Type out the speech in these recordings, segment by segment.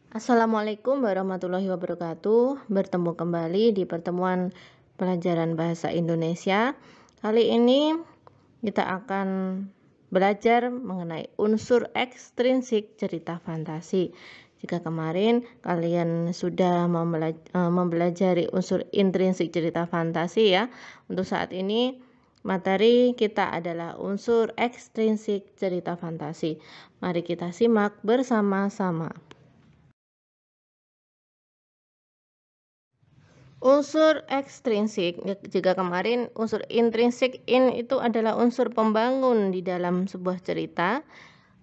Assalamualaikum warahmatullahi wabarakatuh. Bertemu kembali di pertemuan pelajaran bahasa Indonesia. Kali ini kita akan belajar mengenai unsur ekstrinsik cerita fantasi. Jika kemarin kalian sudah mempelajari unsur intrinsik cerita fantasi ya, untuk saat ini materi kita adalah unsur ekstrinsik cerita fantasi. Mari kita simak bersama-sama. Unsur ekstrinsik, jika kemarin unsur intrinsik itu adalah unsur pembangun di dalam sebuah cerita,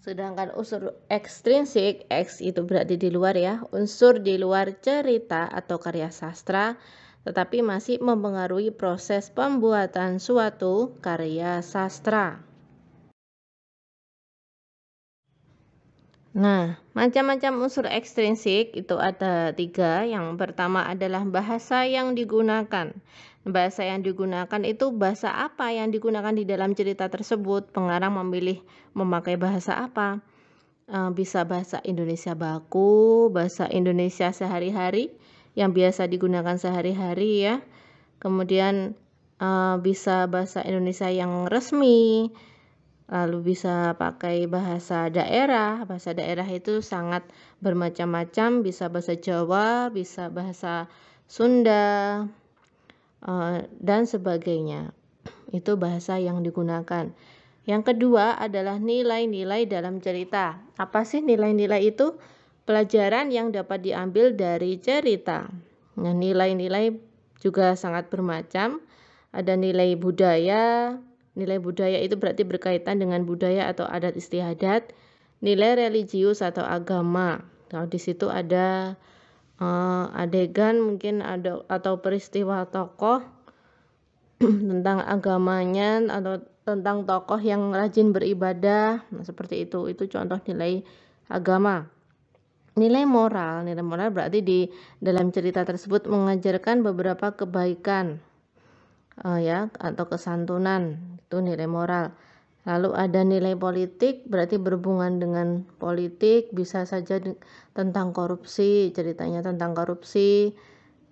sedangkan unsur ekstrinsik, X itu berarti di luar ya, unsur di luar cerita atau karya sastra, tetapi masih mempengaruhi proses pembuatan suatu karya sastra. Nah, macam-macam unsur ekstrinsik itu ada 3. Yang pertama adalah bahasa yang digunakan. Bahasa yang digunakan itu bahasa apa yang digunakan di dalam cerita tersebut. Pengarang memilih memakai bahasa apa. Bisa bahasa Indonesia baku, bahasa Indonesia sehari-hari yang biasa digunakan sehari-hari ya. Kemudian bisa bahasa Indonesia yang resmi. Lalu bisa pakai bahasa daerah. Bahasa daerah itu sangat bermacam-macam, bisa bahasa Jawa, bisa bahasa Sunda, dan sebagainya. Itu bahasa yang digunakan. Yang kedua adalah nilai-nilai dalam cerita. Apa sih nilai-nilai itu? Pelajaran yang dapat diambil dari cerita. Nah, nilai-nilai juga sangat bermacam. Ada nilai budaya. Nilai budaya itu berarti berkaitan dengan budaya atau adat istiadat. Nilai religius atau agama. Nah, di situ ada adegan mungkin ada atau peristiwa tokoh tentang agamanya atau tentang tokoh yang rajin beribadah. Nah, seperti itu. Itu contoh nilai agama. Nilai moral berarti di dalam cerita tersebut mengajarkan beberapa kebaikan ya atau kesantunan, itu nilai moral. Lalu ada nilai politik, berarti berhubungan dengan politik, bisa saja tentang korupsi, ceritanya tentang korupsi,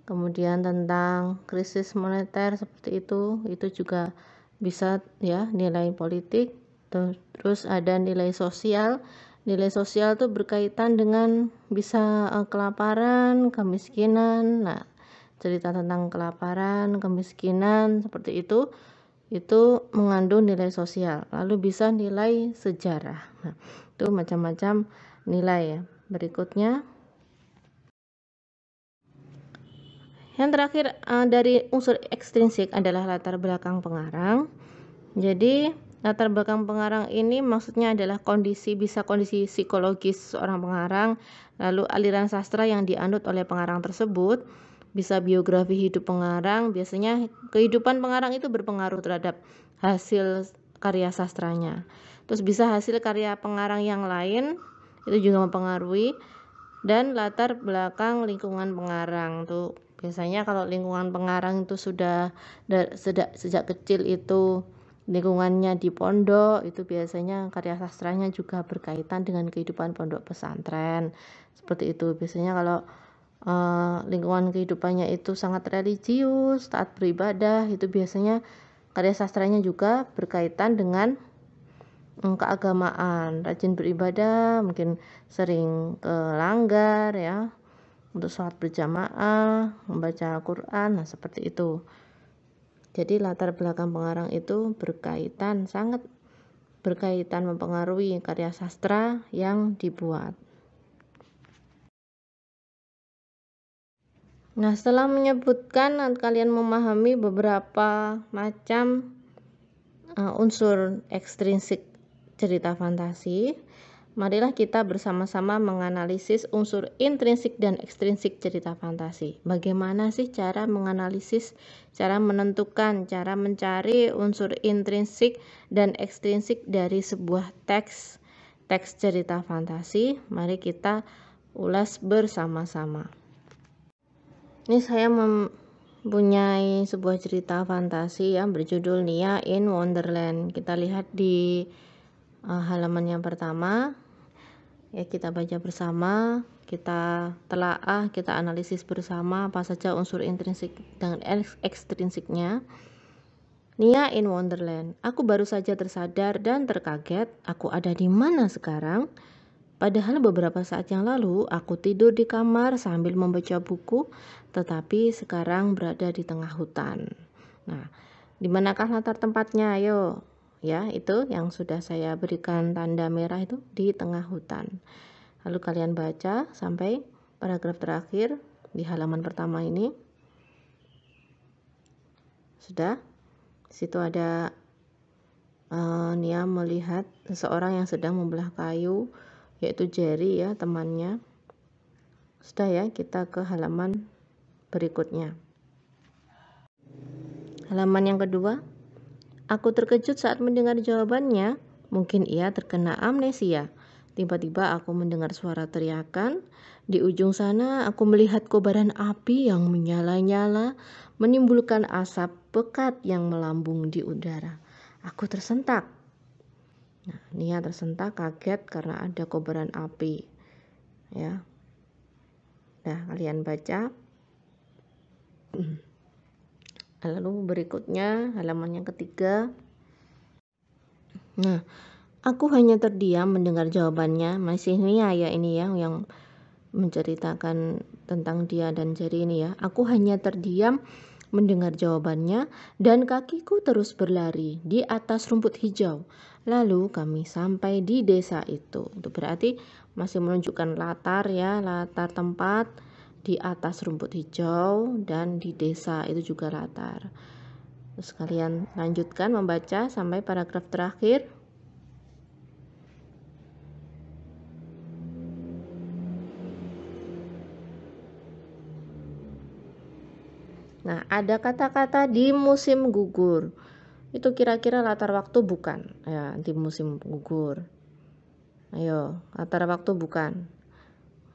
kemudian tentang krisis moneter seperti itu juga bisa ya nilai politik. Terus ada nilai sosial. Nilai sosial itu berkaitan dengan bisa kelaparan, kemiskinan. Nah, cerita tentang kelaparan, kemiskinan seperti itu mengandung nilai sosial. Lalu bisa nilai sejarah. Nah, itu macam-macam nilai ya. Berikutnya yang terakhir dari unsur ekstrinsik adalah latar belakang pengarang. Jadi latar belakang pengarang ini maksudnya adalah kondisi psikologis seorang pengarang, lalu aliran sastra yang dianut oleh pengarang tersebut, bisa biografi hidup pengarang. Biasanya kehidupan pengarang itu berpengaruh terhadap hasil karya sastranya. Terus bisa hasil karya pengarang yang lain itu juga mempengaruhi, dan latar belakang lingkungan pengarang tuh. Biasanya kalau lingkungan pengarang itu sudah sejak kecil itu lingkungannya di pondok, itu biasanya karya sastranya juga berkaitan dengan kehidupan pondok pesantren. Seperti itu. Biasanya kalau lingkungan kehidupannya itu sangat religius, taat beribadah, itu biasanya karya sastranya juga berkaitan dengan keagamaan, rajin beribadah, mungkin sering ke langgar ya, untuk sholat berjamaah, membaca Al-Quran, nah seperti itu. Jadi latar belakang pengarang itu sangat berkaitan mempengaruhi karya sastra yang dibuat. Nah, setelah menyebutkan kalian memahami beberapa macam unsur ekstrinsik cerita fantasi, marilah kita bersama-sama menganalisis unsur intrinsik dan ekstrinsik cerita fantasi. Bagaimana sih cara menganalisis, cara menentukan, cara mencari unsur intrinsik dan ekstrinsik dari sebuah teks cerita fantasi? Mari kita ulas bersama-sama. Ini saya mempunyai sebuah cerita fantasi yang berjudul Nia in Wonderland. Kita lihat di halaman yang pertama. Ya, kita baca bersama, kita telaah, kita analisis bersama apa saja unsur intrinsik dan ekstrinsiknya. Nia in Wonderland. Aku baru saja tersadar dan terkaget, aku ada di mana sekarang? Padahal beberapa saat yang lalu aku tidur di kamar sambil membaca buku, tetapi sekarang berada di tengah hutan. Nah, di manakah latar tempatnya? Ayo. Ya, itu yang sudah saya berikan tanda merah itu di tengah hutan. Lalu kalian baca sampai paragraf terakhir di halaman pertama ini. Sudah? Di situ ada Nia melihat seseorang yang sedang membelah kayu, yaitu Jerry ya, temannya. Sudah ya, kita ke halaman berikutnya. Halaman yang kedua. Aku terkejut saat mendengar jawabannya. Mungkin ia terkena amnesia. Tiba-tiba aku mendengar suara teriakan. Di ujung sana aku melihat kobaran api yang menyala-nyala, menimbulkan asap pekat yang melambung di udara. Aku tersentak. Nah, Nia tersentak, kaget karena ada kobaran api. Ya. Nah, kalian baca. Lalu berikutnya halaman yang ketiga. Nah, aku hanya terdiam mendengar jawabannya. Masih Nia ya ini ya yang menceritakan tentang dia dan Jerry ini ya. Aku hanya terdiam mendengar jawabannya dan kakiku terus berlari di atas rumput hijau. Lalu kami sampai di desa itu. Itu berarti masih menunjukkan latar ya, latar tempat di atas rumput hijau dan di desa itu juga latar. Terus kalian lanjutkan membaca sampai paragraf terakhir. Nah, ada kata-kata di musim gugur. Itu kira-kira latar waktu bukan? Ya, di musim gugur. Ayo, latar waktu bukan.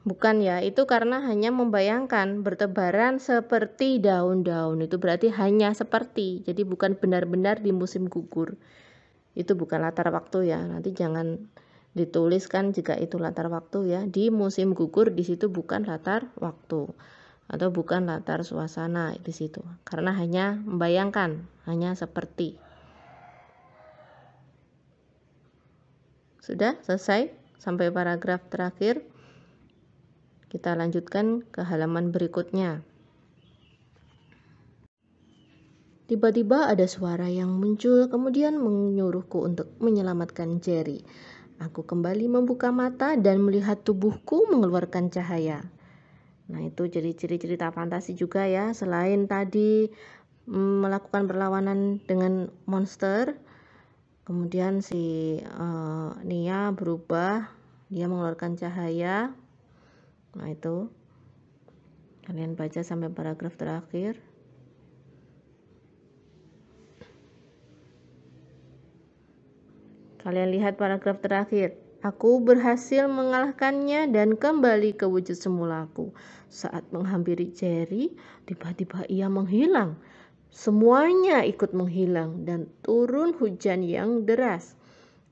Bukan ya, itu karena hanya membayangkan bertebaran seperti daun-daun. Itu berarti hanya seperti. Jadi bukan benar-benar di musim gugur. Itu bukan latar waktu ya. Nanti jangan dituliskan jika itu latar waktu ya. Di musim gugur di situ bukan latar waktu atau bukan latar suasana di situ. Karena hanya membayangkan, hanya seperti. Sudah selesai sampai paragraf terakhir. Kita lanjutkan ke halaman berikutnya. Tiba-tiba ada suara yang muncul kemudian menyuruhku untuk menyelamatkan Jerry. Aku kembali membuka mata dan melihat tubuhku mengeluarkan cahaya. Nah, itu jadi ciri-ciri cerita fantasi juga ya. Selain tadi melakukan perlawanan dengan monster, kemudian si Nia berubah, dia mengeluarkan cahaya. Nah, itu kalian baca sampai paragraf terakhir. Kalian lihat paragraf terakhir. Aku berhasil mengalahkannya dan kembali ke wujud semulaku. Saat menghampiri Jerry, tiba-tiba ia menghilang. Semuanya ikut menghilang dan turun hujan yang deras.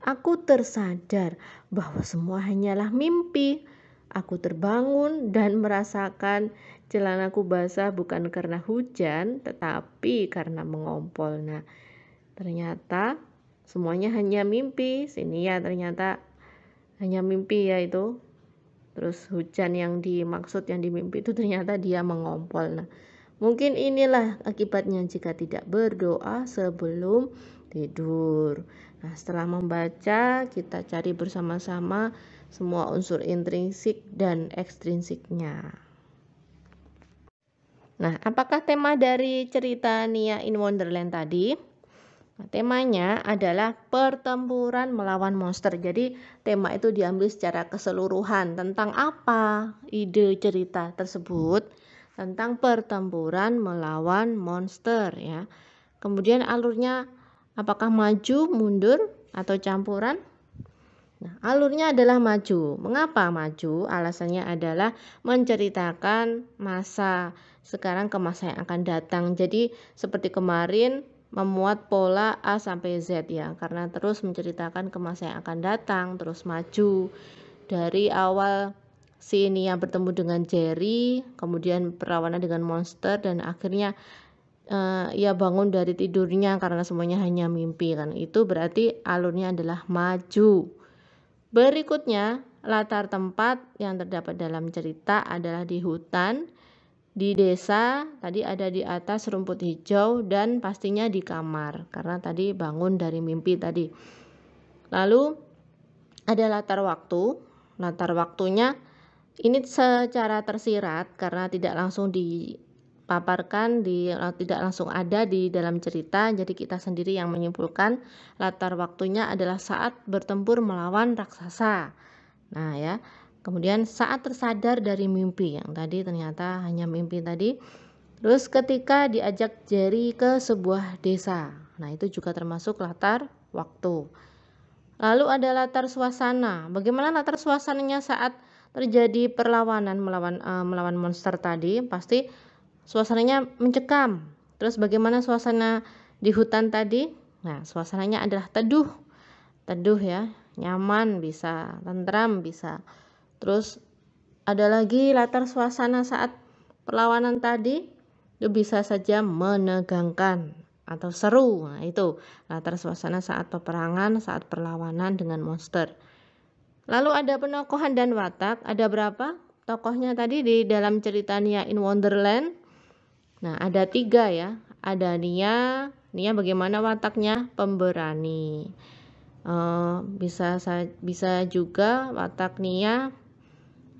Aku tersadar bahwa semua hanyalah mimpi. Aku terbangun dan merasakan celanaku basah bukan karena hujan, tetapi karena mengompol. Nah, ternyata semuanya hanya mimpi. Sini ya ternyata hanya mimpi ya itu. Terus hujan yang dimaksud yang dimimpi itu ternyata dia mengompol. Nah, mungkin inilah akibatnya jika tidak berdoa sebelum tidur. Nah, setelah membaca, kita cari bersama-sama semua unsur intrinsik dan ekstrinsiknya. Nah, apakah tema dari cerita Nia in Wonderland tadi? Nah, temanya adalah pertempuran melawan monster. Jadi tema itu diambil secara keseluruhan. Tentang apa ide cerita tersebut? Tentang pertempuran melawan monster ya. Kemudian alurnya apakah maju, mundur, atau campuran? Nah, alurnya adalah maju. Mengapa maju? Alasannya adalah menceritakan masa sekarang ke masa yang akan datang. Jadi seperti kemarin memuat pola A sampai Z ya, karena terus menceritakan ke masa yang akan datang, terus maju. dari awal si Nia bertemu dengan Jerry, kemudian perlawanan dengan monster, dan akhirnya ia bangun dari tidurnya karena semuanya hanya mimpi kan. Itu berarti alurnya adalah maju. Berikutnya, latar tempat yang terdapat dalam cerita adalah di hutan, di desa, tadi ada di atas rumput hijau, dan pastinya di kamar karena tadi bangun dari mimpi tadi. Lalu ada latar waktu. Latar waktunya ini secara tersirat karena tidak langsung dipaparkan, tidak langsung ada di dalam cerita, jadi kita sendiri yang menyimpulkan. Latar waktunya adalah saat bertempur melawan raksasa. Nah ya, kemudian saat tersadar dari mimpi, yang tadi ternyata hanya mimpi tadi. Terus ketika diajak Jerry ke sebuah desa, nah itu juga termasuk latar waktu. Lalu ada latar suasana. Bagaimana latar suasananya saat terjadi perlawanan melawan monster tadi? Pasti suasananya mencekam. Terus bagaimana suasana di hutan tadi? Nah, suasananya adalah teduh. Teduh ya, nyaman bisa, tentram bisa. Terus ada lagi latar suasana saat perlawanan tadi, itu bisa saja menegangkan atau seru. Nah, itu latar suasana saat peperangan, saat perlawanan dengan monster. Lalu ada penokohan dan watak. Ada berapa tokohnya tadi di dalam cerita Nia in Wonderland? Nah, ada 3 ya. Ada Nia bagaimana wataknya? Pemberani. Bisa juga watak Nia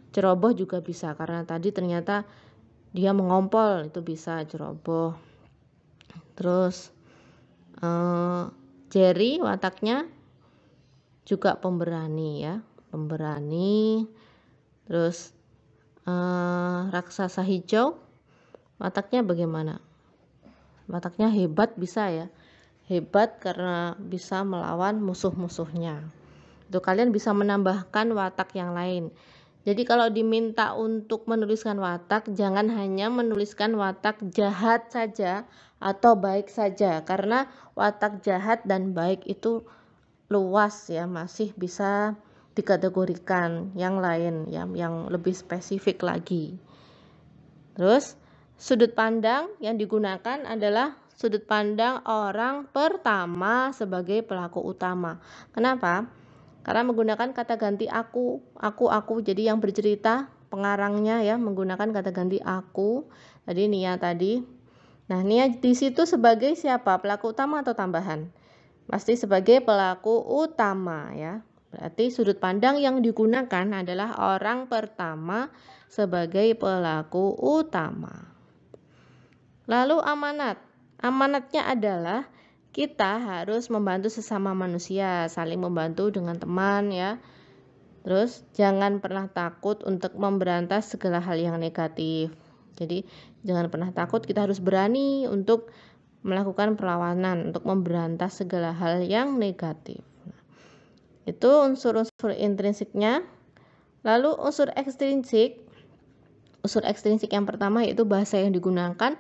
ceroboh juga bisa, karena tadi ternyata dia mengompol, itu bisa ceroboh. Terus Jerry wataknya juga pemberani ya, pemberani. Terus raksasa hijau wataknya bagaimana? Wataknya hebat bisa ya, hebat karena bisa melawan musuh-musuhnya. Itu kalian bisa menambahkan watak yang lain. Jadi kalau diminta untuk menuliskan watak, jangan hanya menuliskan watak jahat saja atau baik saja, karena watak jahat dan baik itu luas ya, masih bisa dikategorikan yang lain ya, yang lebih spesifik lagi. Terus sudut pandang yang digunakan adalah sudut pandang orang pertama sebagai pelaku utama. Kenapa? Karena menggunakan kata ganti aku. Jadi yang bercerita pengarangnya ya menggunakan kata ganti aku. Tadi Nia tadi. Nah, Nia di situ sebagai siapa? Pelaku utama atau tambahan? Pasti sebagai pelaku utama ya. Berarti sudut pandang yang digunakan adalah orang pertama sebagai pelaku utama. Lalu amanat. Amanatnya adalah kita harus membantu sesama manusia, saling membantu dengan teman ya. Terus jangan pernah takut untuk memberantas segala hal yang negatif. Jadi jangan pernah takut, kita harus berani untuk melakukan perlawanan, untuk memberantas segala hal yang negatif. Itu unsur-unsur intrinsiknya. Lalu unsur ekstrinsik. Unsur ekstrinsik yang pertama yaitu bahasa yang digunakan,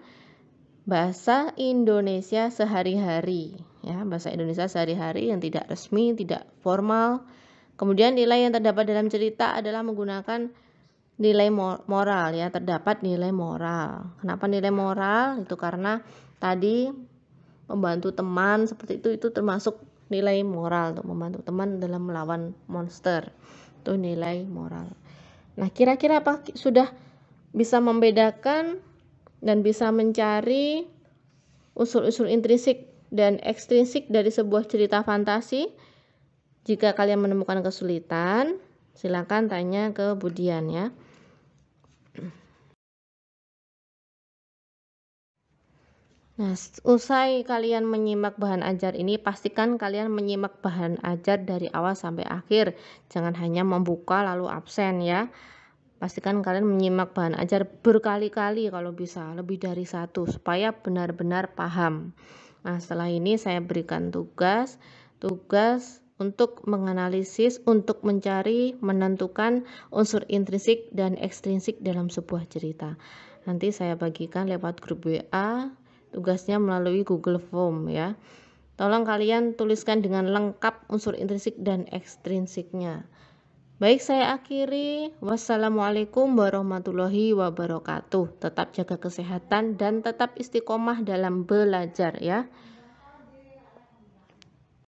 bahasa Indonesia sehari-hari ya, bahasa Indonesia sehari-hari yang tidak resmi, tidak formal. Kemudian nilai yang terdapat dalam cerita adalah menggunakan nilai moral ya, terdapat nilai moral. Kenapa nilai moral? Itu karena tadi membantu teman seperti itu termasuk nilai moral, untuk membantu teman dalam melawan monster. Itu nilai moral. Nah, kira-kira apa sudah bisa membedakan dan bisa mencari unsur-unsur intrinsik dan ekstrinsik dari sebuah cerita fantasi? Jika kalian menemukan kesulitan, silakan tanya ke Budian ya. Nah, usai kalian menyimak bahan ajar ini, pastikan kalian menyimak bahan ajar dari awal sampai akhir. Jangan hanya membuka lalu absen ya. Pastikan kalian menyimak bahan ajar berkali-kali kalau bisa, lebih dari 1, supaya benar-benar paham. Nah, setelah ini saya berikan tugas untuk menganalisis, untuk mencari, menentukan unsur intrinsik dan ekstrinsik dalam sebuah cerita. Nanti saya bagikan lewat grup WA, tugasnya melalui Google Form ya. Tolong kalian tuliskan dengan lengkap unsur intrinsik dan ekstrinsiknya. Baik, saya akhiri. Wassalamualaikum warahmatullahi wabarakatuh. Tetap jaga kesehatan dan tetap istiqomah dalam belajar ya.